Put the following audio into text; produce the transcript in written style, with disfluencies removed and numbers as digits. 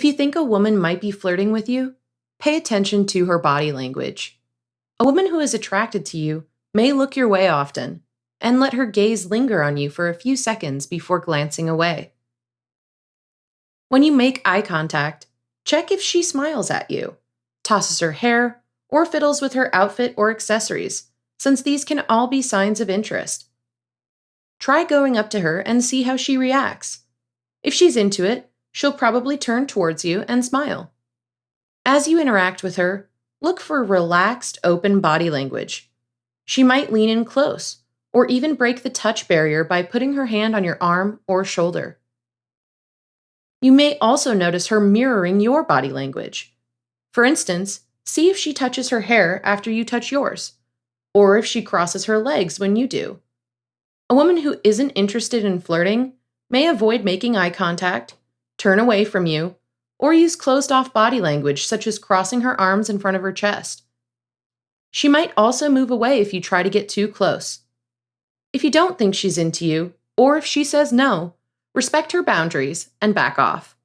If you think a woman might be flirting with you, pay attention to her body language. A woman who is attracted to you may look your way often and let her gaze linger on you for a few seconds before glancing away. When you make eye contact, check if she smiles at you, tosses her hair, or fiddles with her outfit or accessories, since these can all be signs of interest. Try going up to her and see how she reacts. If she's into it, she'll probably turn towards you and smile. As you interact with her, look for relaxed, open body language. She might lean in close, or even break the touch barrier by putting her hand on your arm or shoulder. You may also notice her mirroring your body language. For instance, see if she touches her hair after you touch yours, or if she crosses her legs when you do. A woman who isn't interested in flirting may avoid making eye contact, turn away from you, or use closed-off body language such as crossing her arms in front of her chest. She might also move away if you try to get too close. If you don't think she's into you, or if she says no, respect her boundaries and back off.